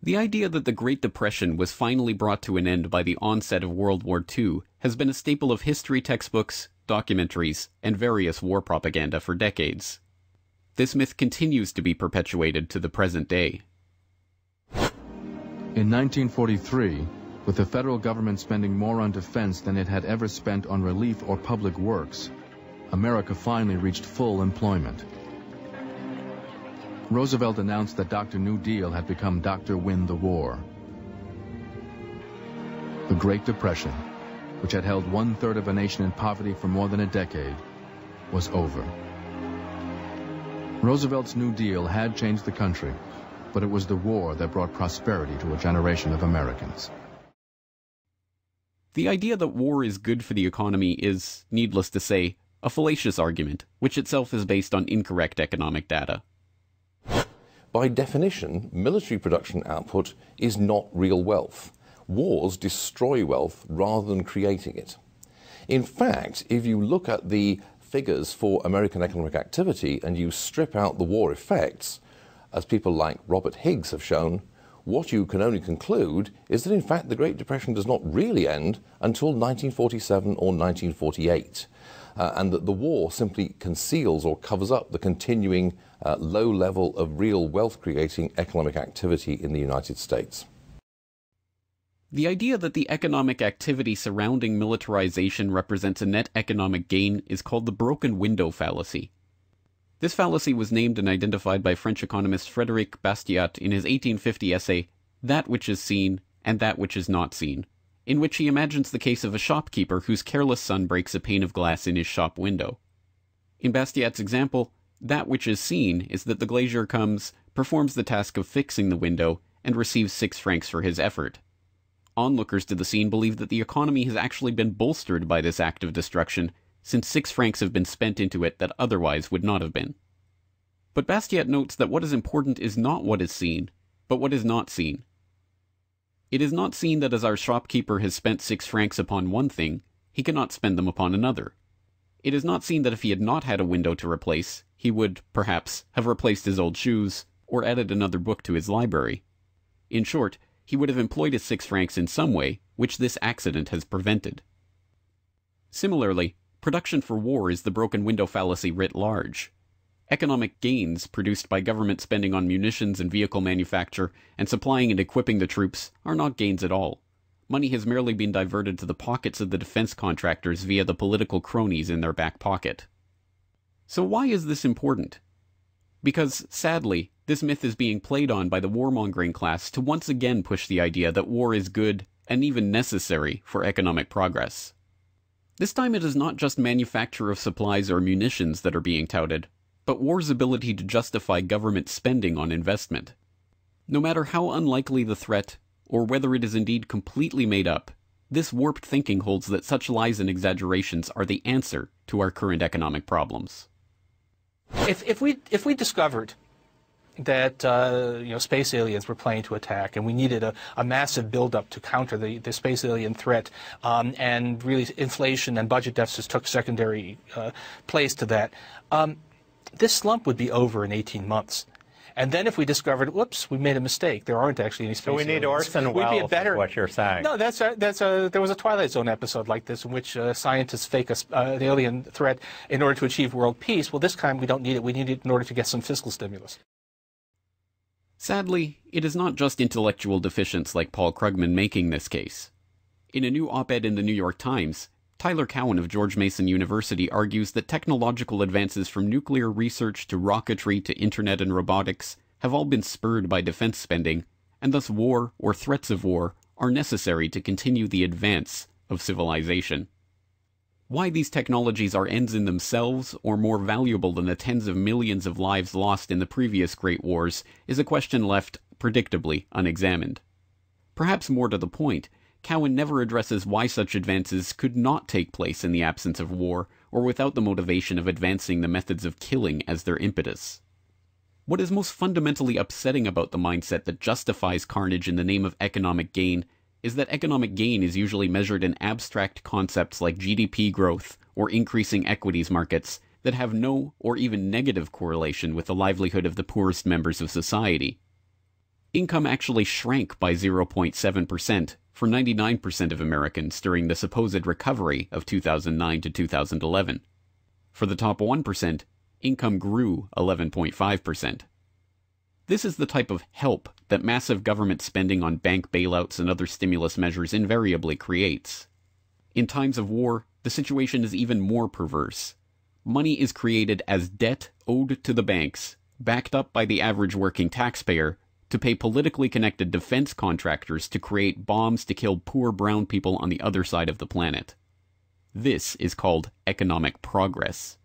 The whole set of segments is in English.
The idea that the Great Depression was finally brought to an end by the onset of World War II has been a staple of history textbooks, documentaries, and various war propaganda for decades. This myth continues to be perpetuated to the present day. In 1943, with the federal government spending more on defense than it had ever spent on relief or public works, America finally reached full employment. Roosevelt announced that Dr. New Deal had become Dr. Win the War. The Great Depression, which had held 1/3 of a nation in poverty for more than a decade, was over. Roosevelt's New Deal had changed the country, but it was the war that brought prosperity to a generation of Americans. The idea that war is good for the economy is, needless to say, a fallacious argument, which itself is based on incorrect economic data. By definition, military production output is not real wealth. Wars destroy wealth rather than creating it. In fact, if you look at the figures for American economic activity and you strip out the war effects, as people like Robert Higgs have shown, what you can only conclude is that in fact the Great Depression does not really end until 1947 or 1948. And that the war simply conceals or covers up the continuing low level of real wealth-creating economic activity in the United States. The idea that the economic activity surrounding militarization represents a net economic gain is called the broken window fallacy. This fallacy was named and identified by French economist Frédéric Bastiat in his 1850 essay, That Which Is Seen and That Which Is Not Seen, in which he imagines the case of a shopkeeper whose careless son breaks a pane of glass in his shop window. In Bastiat's example, that which is seen is that the glazier comes, performs the task of fixing the window, and receives 6 francs for his effort. Onlookers to the scene believe that the economy has actually been bolstered by this act of destruction, since 6 francs have been spent into it that otherwise would not have been. But Bastiat notes that what is important is not what is seen, but what is not seen. It is not seen that as our shopkeeper has spent 6 francs upon one thing, he cannot spend them upon another. It is not seen that if he had not had a window to replace, he would, perhaps, have replaced his old shoes, or added another book to his library. In short, he would have employed his 6 francs in some way, which this accident has prevented. Similarly, production for war is the broken window fallacy writ large. Economic gains produced by government spending on munitions and vehicle manufacture and supplying and equipping the troops are not gains at all. Money has merely been diverted to the pockets of the defense contractors via the political cronies in their back pocket. So why is this important? Because, sadly, this myth is being played on by the warmongering class to once again push the idea that war is good and even necessary for economic progress. This time it is not just manufacture of supplies or munitions that are being touted, but war's ability to justify government spending on investment. No matter how unlikely the threat, or whether it is indeed completely made up, this warped thinking holds that such lies and exaggerations are the answer to our current economic problems. If we discovered that space aliens were planning to attack, and we needed a massive buildup to counter the space alien threat, and really inflation and budget deficits took secondary place to that, this slump would be over in 18 months. And then if we discovered, whoops, we made a mistake, there aren't actually any space aliens. So we need Orson Welles, is what you're saying. No, there was a Twilight Zone episode like this in which scientists fake an alien threat in order to achieve world peace. Well, this time we don't need it. We need it in order to get some fiscal stimulus. Sadly, it is not just intellectual deficients like Paul Krugman making this case. In a new op-ed in the New York Times, Tyler Cowen of George Mason University argues that technological advances from nuclear research to rocketry to internet and robotics have all been spurred by defense spending, and thus war or threats of war are necessary to continue the advance of civilization. Why these technologies are ends in themselves or more valuable than the tens of millions of lives lost in the previous great wars is a question left, predictably, unexamined. Perhaps more to the point, Cowen never addresses why such advances could not take place in the absence of war or without the motivation of advancing the methods of killing as their impetus. What is most fundamentally upsetting about the mindset that justifies carnage in the name of economic gain is that economic gain is usually measured in abstract concepts like GDP growth or increasing equities markets that have no or even negative correlation with the livelihood of the poorest members of society. income actually shrank by 0.7% for 99% of Americans during the supposed recovery of 2009 to 2011. For the top 1%, income grew 11.5%. This is the type of help that massive government spending on bank bailouts and other stimulus measures invariably creates. In times of war, the situation is even more perverse. Money is created as debt owed to the banks, backed up by the average working taxpayer, to pay politically connected defense contractors to create bombs to kill poor brown people on the other side of the planet. This is called economic progress.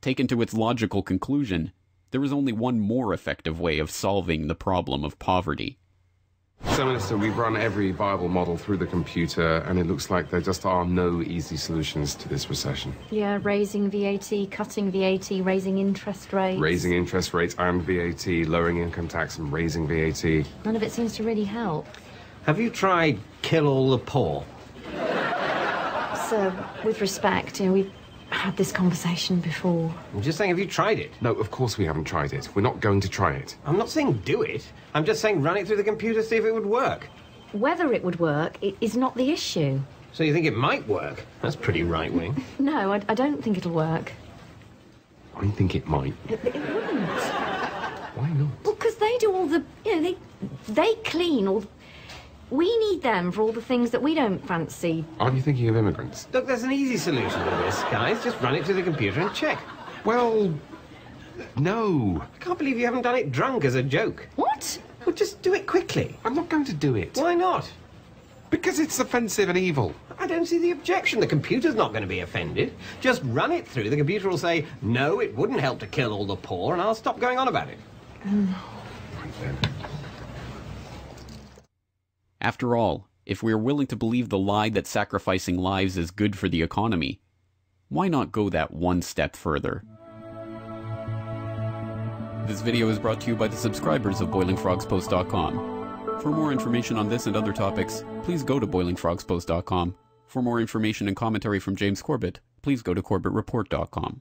Taken to its logical conclusion, there is only one more effective way of solving the problem of poverty. So, Minister, we've run every viable model through the computer, and it looks like there just are no easy solutions to this recession. Yeah, raising VAT, cutting VAT, raising interest rates. Raising interest rates and VAT, lowering income tax and raising VAT. None of it seems to really help. Have you tried kill all the poor? Sir, with respect, we've had this conversation before. I'm just saying, have you tried it? No, of course we haven't tried it. We're not going to try it. I'm not saying do it. I'm just saying run it through the computer, see if it would work. Whether it would work is not the issue. So you think it might work? That's pretty right-wing. No, I don't think it'll work. I think it might. It wouldn't. Why not? Well, because they do all the, they clean all. We need them for all the things that we don't fancy. Aren't you thinking of immigrants? Look, there's an easy solution to this, guys. Just run it through the computer and check. Well, no. I can't believe you haven't done it drunk as a joke. What? Well, just do it quickly. I'm not going to do it. Why not? Because it's offensive and evil. I don't see the objection. The computer's not going to be offended. Just run it through. The computer will say, no, it wouldn't help to kill all the poor, and I'll stop going on about it. Right then. After all, if we are willing to believe the lie that sacrificing lives is good for the economy, why not go that one step further? This video is brought to you by the subscribers of BoilingFrogsPost.com. For more information on this and other topics, please go to BoilingFrogsPost.com. For more information and commentary from James Corbett, please go to CorbettReport.com.